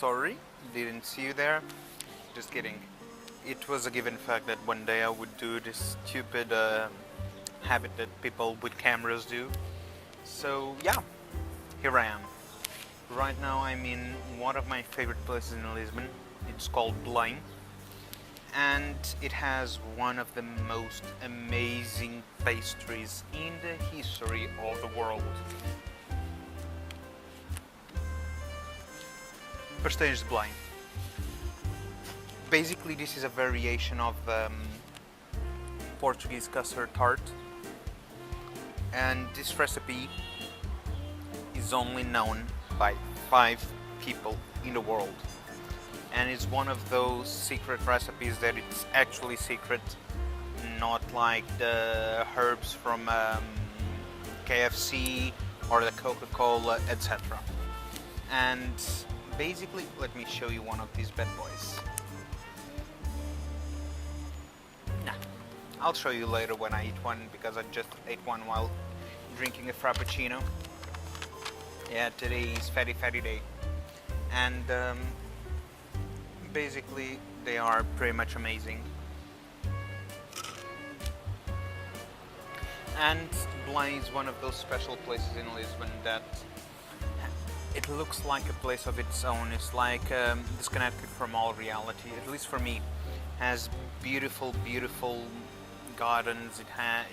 sorry, didn't see you there. Just kidding. It was a given fact that one day I would do this stupid habit that people with cameras do. So yeah, here I am. Right now I'm in one of my favorite places in Lisbon. It's called Belem, and it has one of the most amazing pastries in the history of the world. Pastéis de Belém. Basically, this is a variation of Portuguese custard tart, and this recipe is only known by 5 people in the world, and it's one of those secret recipes that it's actually secret, not like the herbs from KFC or the Coca-Cola, etc. And basically, let me show you one of these bad boys. Nah, I'll show you later when I eat one, because I just ate one while drinking a frappuccino. Yeah, today is fatty day. And basically they are pretty much amazing. And Belém is one of those special places in Lisbon that it looks like a place of its own. It's like disconnected from all reality, at least for me. It has beautiful gardens,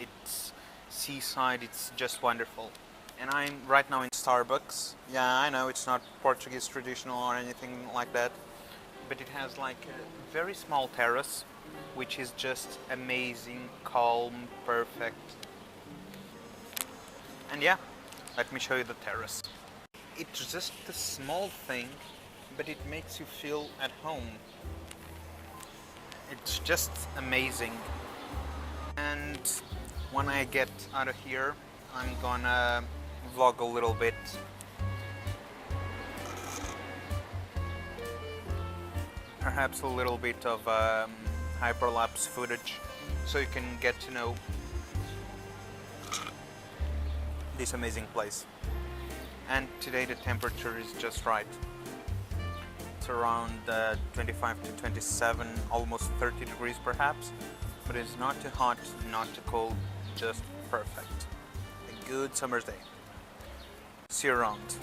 it's seaside, it's just wonderful. And I'm right now in Starbucks. Yeah, I know it's not Portuguese traditional or anything like that, but it has like a very small terrace, which is just amazing, calm, perfect. And yeah, let me show you the terrace. It's just a small thing, but it makes you feel at home. It's just amazing. And when I get out of here, I'm gonna vlog a little bit. Perhaps a little bit of hyperlapse footage, so you can get to know this amazing place. And today the temperature is just right. It's around 25 to 27, almost 30 degrees perhaps, but it's not too hot, not too cold, just perfect. A good summer's day. See you around.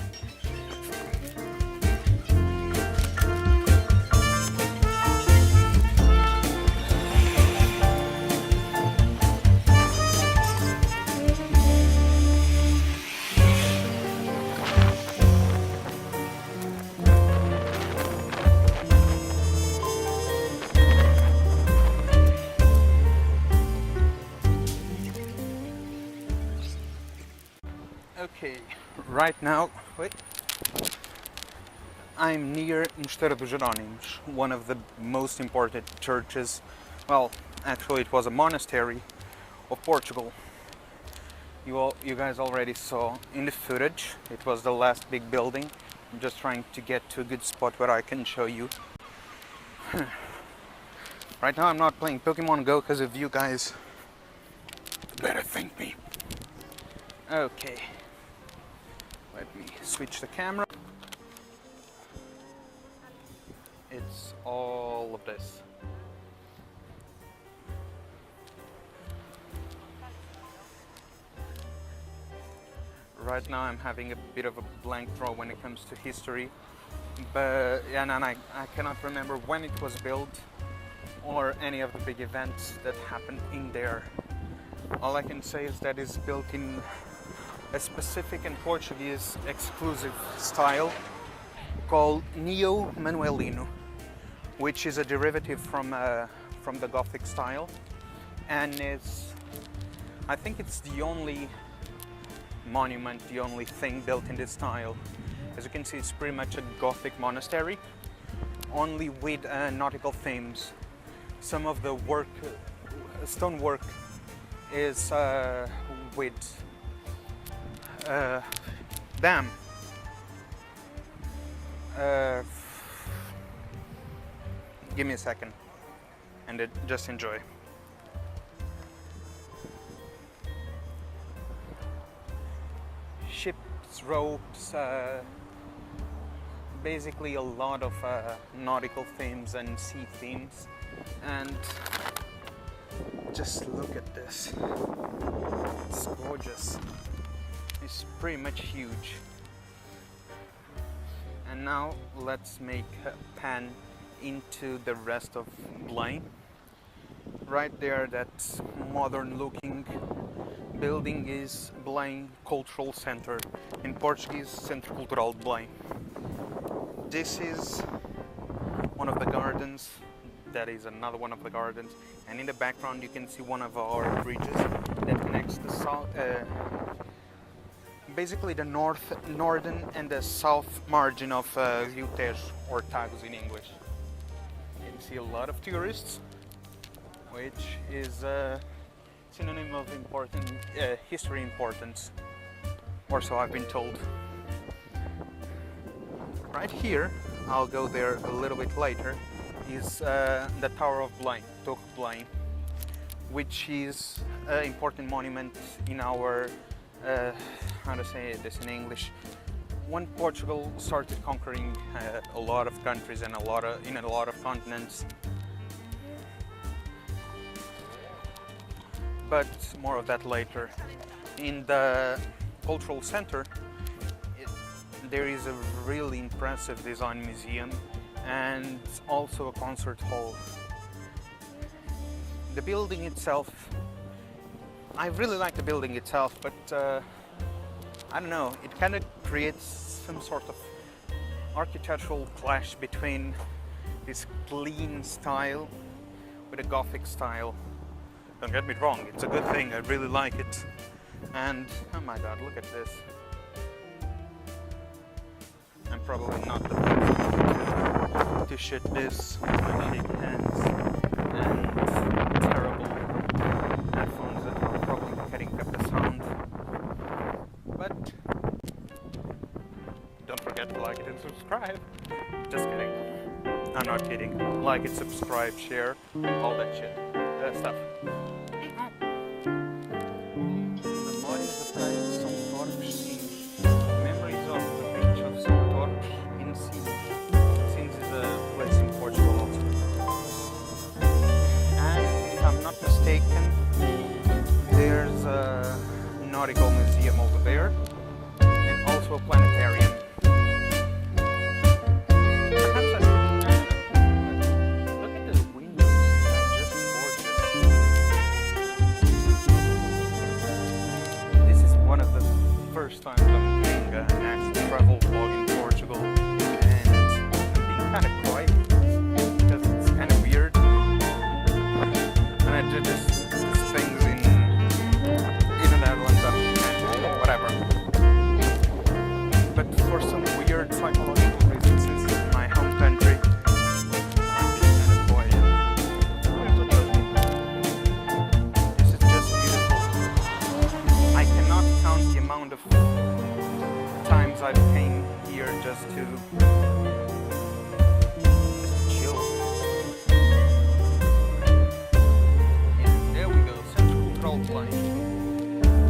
Okay, right now, I'm near Mosteiro dos Jerónimos, one of the most important churches. Well, actually it was a monastery of Portugal. You guys already saw in the footage, it was the last big building. I'm just trying to get to a good spot where I can show you. Right now I'm not playing Pokemon Go because of you guys. Better thank me. Okay. Let me switch the camera. It's all of this. Right now I'm having a bit of a blank draw when it comes to history, but and I cannot remember when it was built or any of the big events that happened in there. All I can say is that it's built in a specific and Portuguese exclusive style called Neo-Manuelino, which is a derivative from the Gothic style, and I think it's the only monument, the only thing built in this style. As you can see, it's pretty much a Gothic monastery, only with nautical themes. Some of the work, stonework, is with damn. Give me a second and just enjoy. Ships, ropes, basically a lot of nautical themes and sea themes, and just look at this. It's gorgeous. It's pretty much huge. And now let's make a pan into the rest of Belém. Right there, that modern looking building is Belém Cultural Center, in Portuguese, Centro Cultural de Belém. This is one of the gardens, that is another one of the gardens, and in the background you can see one of our bridges that connects the south, basically the northern and the south margin of Rio Tejo, or Tagus in English. You can see a lot of tourists, which is a synonym of important history importance, or so I've been told. Right here, I'll go there a little bit later, is the Tower of Belém, Torre de Belém, which is an important monument in our, how to say this in English, when Portugal started conquering a lot of countries and in a lot of continents. But more of that later. In the cultural center, there is a really impressive design museum and also a concert hall. The building itself, I really like the building itself, but I don't know, it kind of creates some sort of architectural clash between this clean style with a Gothic style. Don't get me wrong, it's a good thing, I really like it. And oh my god, look at this. I'm probably not the person to shoot this when I shake hands, and terrible headphones that are probably cutting up the sound. But don't forget to like it and subscribe. Just kidding. I'm not kidding. Like it, subscribe, share, all that shit. Stuff. Memories of the beach of São Torres in Sines. Sines is a place in Portugal also. And if I'm not mistaken, there's a nautical museum over there and also a planetarium. First time I'm doing an actual travel vlog in Portugal, and I'm being kind of quiet because it's kind of weird. And I did these things in the Netherlands, whatever. But for some weird psychological reasons, this is my home country. I'm being kind of quiet. This is just beautiful. I cannot count the amount of times I've came here just to chill. And there we go, Central Cultural Belém,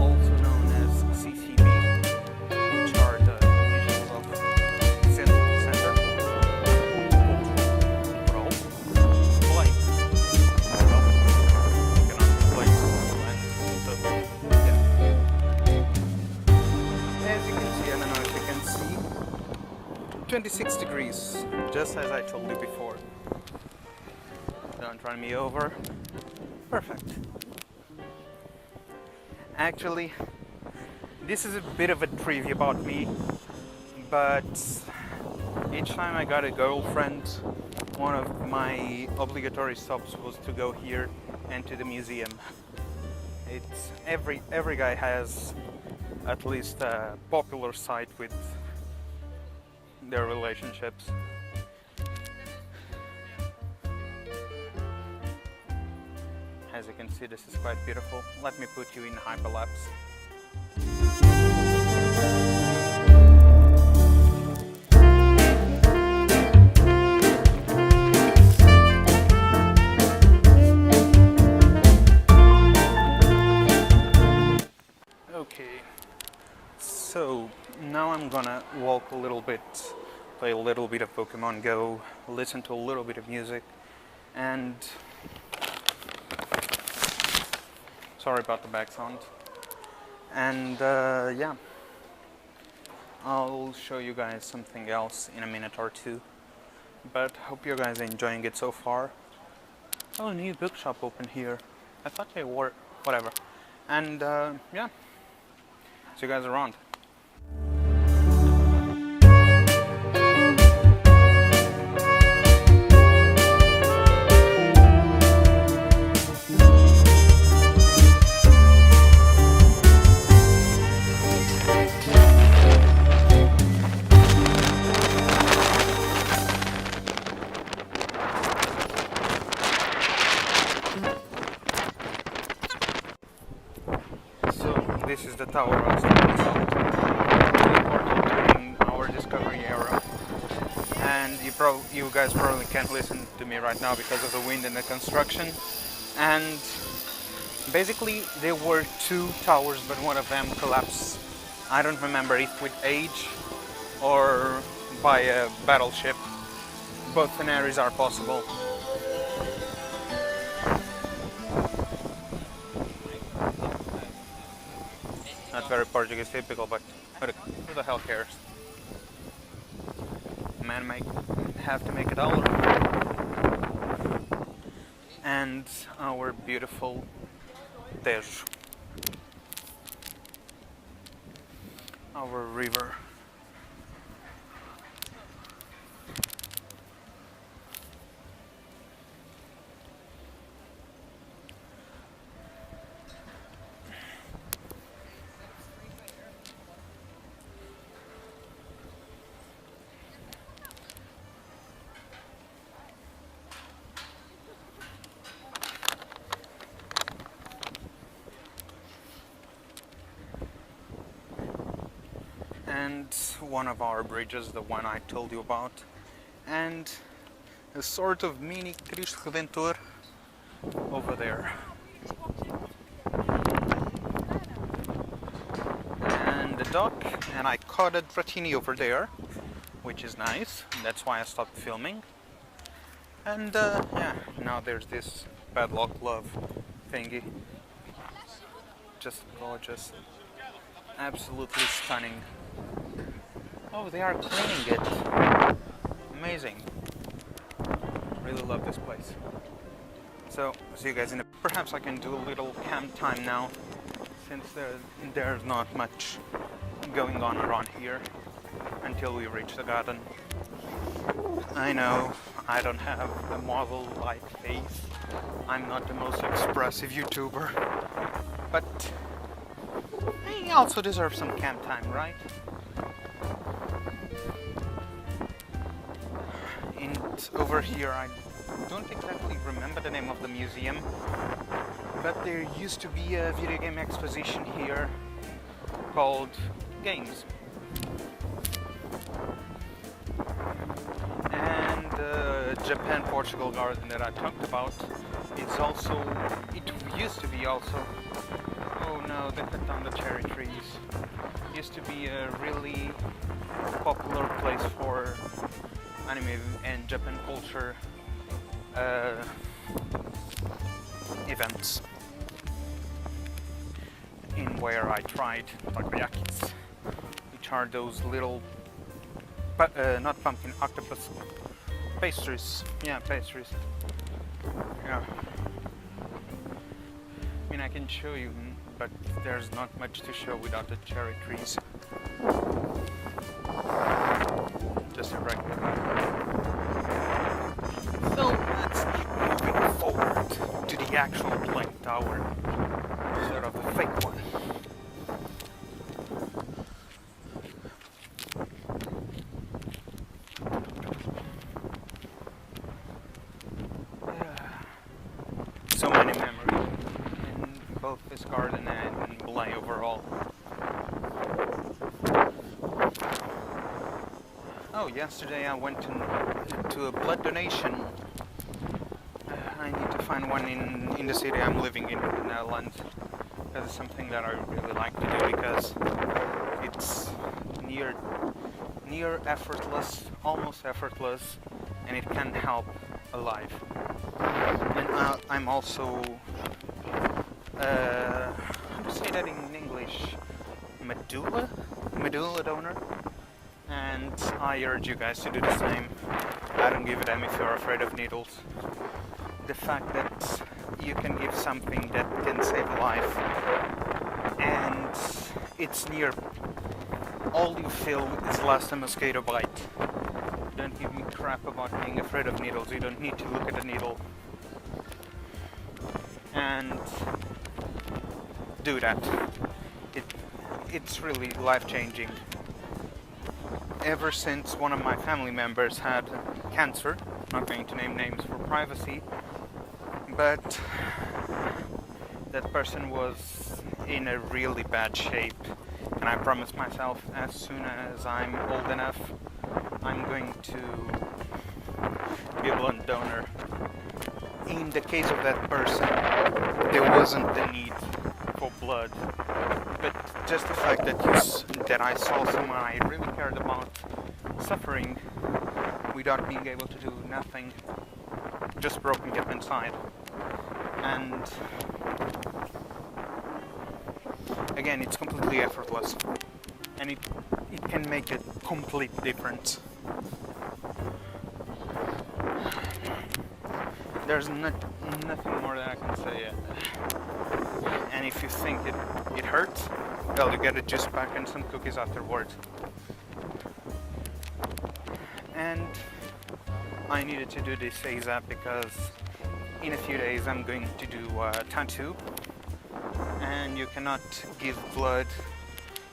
also known as CCB, which are the initials of Central Center. Cultural Belém. You cannot place and so yeah. As you can see, I don't know if you can see, 26 degrees, just as I told you before. Don't run me over. Perfect. Actually, this is a bit of a trivia about me, but each time I got a girlfriend, one of my obligatory stops was to go here and to the museum. It's every guy has at least a popular site with their relationships. As you can see, this is quite beautiful. Let me put you in hyperlapse. Okay, so now I'm gonna walk a little bit play a little bit of Pokemon Go, listen to a little bit of music, and sorry about the back sound. And yeah, I'll show you guys something else in a minute or two. But hope you guys are enjoying it so far. Oh, a new bookshop open here. I thought they were, whatever. And yeah, see you guys around. This is the tower I was talking about, during our discovery era. And you guys probably can't listen to me right now because of the wind and the construction. And basically there were two towers, but one of them collapsed. I don't remember if with age or by a battleship. Both scenarios are possible. Not very Portuguese typical, but who the hell cares? Man have to make a dollar. And our beautiful Tejo, our river. And one of our bridges, the one I told you about, and a sort of mini Cristo Redentor over there. And the dock, and I caught a Dratini over there, which is nice. That's why I stopped filming. And yeah, now there's this padlock glove thingy. Just gorgeous. Absolutely stunning. Oh, they are cleaning it. Amazing. Really love this place. So, see you guys in a... Perhaps I can do a little camp time now, since there's not much going on around here until we reach the garden. I know, I don't have a model-like face. I'm not the most expressive YouTuber. But I also deserve some camp time, right? And over here, I don't exactly remember the name of the museum, but there used to be a video game exposition here called Games. And the Japan-Portugal garden that I talked about, it used to be also, oh no, they cut down the cherry trees. It used to be a really popular place for anime and Japan culture events, in where I tried takoyakis, which are those little, not pumpkin, octopus pastries. Yeah, pastries. Yeah. I mean, I can show you, but there's not much to show without the cherry trees. Just a regular one. So let's keep moving forward to the actual blank tower instead of the fake one. So many memories in both this garden and Belem overall. Oh, yesterday I went to a blood donation. I need to find one in the city I'm living in the Netherlands. That's something that I really like to do because it's near near effortless, almost effortless, and it can help a life. And I'm also, how to say that in English, medulla donor, and I urge you guys to do the same. I don't give a damn if you're afraid of needles. The fact that you can give something that can save a life, and it's near, all you feel is last a mosquito bite. Don't give me crap about being afraid of needles. You don't need to look at a needle. And do that. It's really life-changing. Ever since one of my family members had cancer, not going to name names for privacy, but that person was in a really bad shape, and I promised myself as soon as I'm old enough, I'm going to be a blood donor. In the case of that person, there wasn't the need for blood, but just the fact that I saw someone I really cared about suffering without being able to do nothing, just broke me up inside. And again, it's completely effortless, and it can make a complete difference. There's nothing more that I can say. And if you think it hurts, well, you get a juice pack and some cookies afterwards. And I needed to do this ASAP because in a few days I'm going to do a tattoo, and you cannot give blood,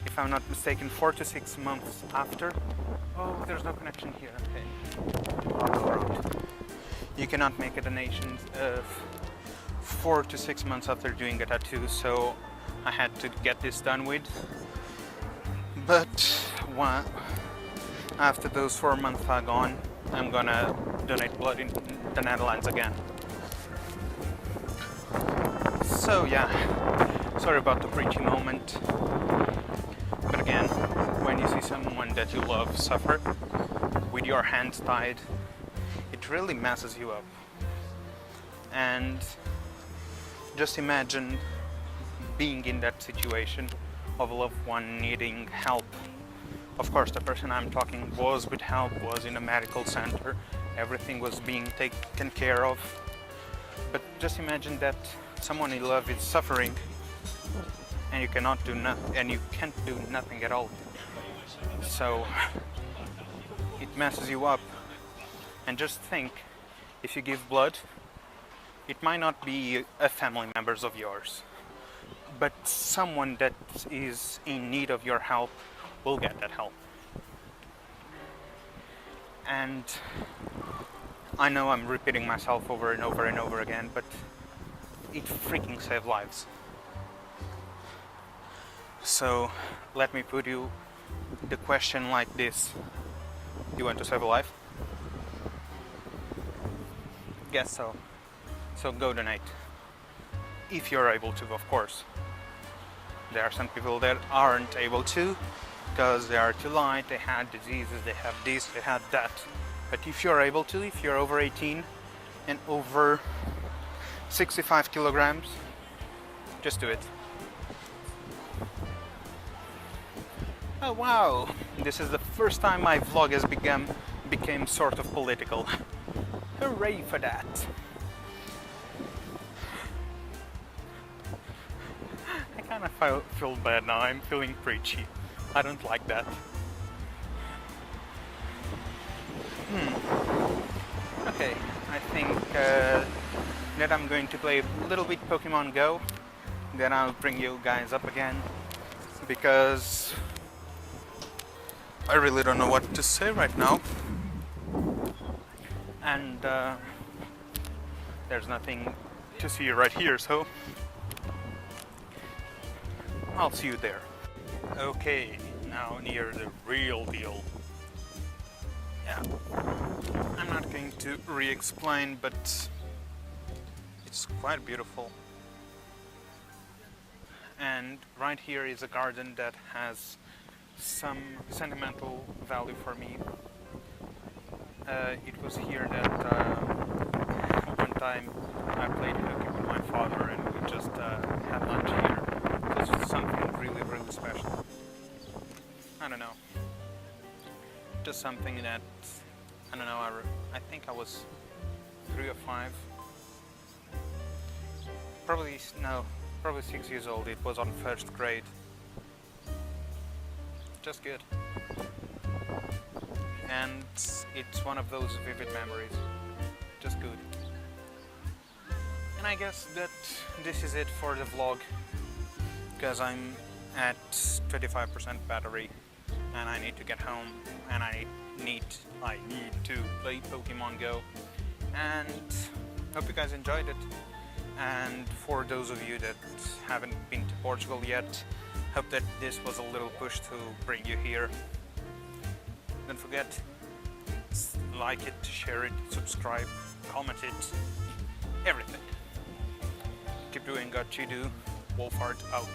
if I'm not mistaken, 4 to 6 months after. Oh, there's no connection here. Okay, I'll go around. You cannot make a donation 4 to 6 months after doing a tattoo, so I had to get this done with. But after those 4 months are gone, I'm gonna donate blood in the Netherlands again. So yeah, sorry about the preachy moment. But again, when you see someone that you love suffer with your hands tied, it really messes you up. And just imagine being in that situation of a loved one needing help. Of course, the person I'm talking was with help, was in a medical center, everything was being taken care of. But just imagine that someone you love is suffering, and you cannot do nothing, and you can't do nothing at all. So it messes you up. And just think, if you give blood, it might not be a family member of yours, but someone that is in need of your help will get that help. And I know I'm repeating myself over and over and over again, but it freaking saves lives. So let me put you the question like this: you want to save a life? Guess so. So go donate. If you're able to, of course. There are some people that aren't able to because they are too light, they had diseases, they have this, they had that. But if you're able to, if you're over 18 and over 65 kilograms, just do it. Oh wow, this is the first time my vlog has became sort of political. Hooray for that. I kind of feel bad now, I'm feeling preachy. I don't like that. Okay, I think that I'm going to play a little bit Pokemon Go, then I'll bring you guys up again, because I really don't know what to say right now. And there's nothing to see right here, so I'll see you there. Okay, now near the real deal. Yeah, I'm not going to re-explain, but it's quite beautiful. And right here is a garden that has some sentimental value for me. It was here that one time I played hooky with my father and we just had lunch here. It was something really, really special. I don't know. Just something that, I don't know, I think I was 3 or 5. Probably 6 years old. It was on first grade. Just good. And it's one of those vivid memories. Just good. And I guess that this is it for the vlog, because I'm at 25% battery and I need to get home and I need to play Pokemon Go. And hope you guys enjoyed it. And for those of you that haven't been to Portugal yet, hope that this was a little push to bring you here. Don't forget, like it, share it, subscribe, comment it, everything. Keep doing what you do. WolfHeart out.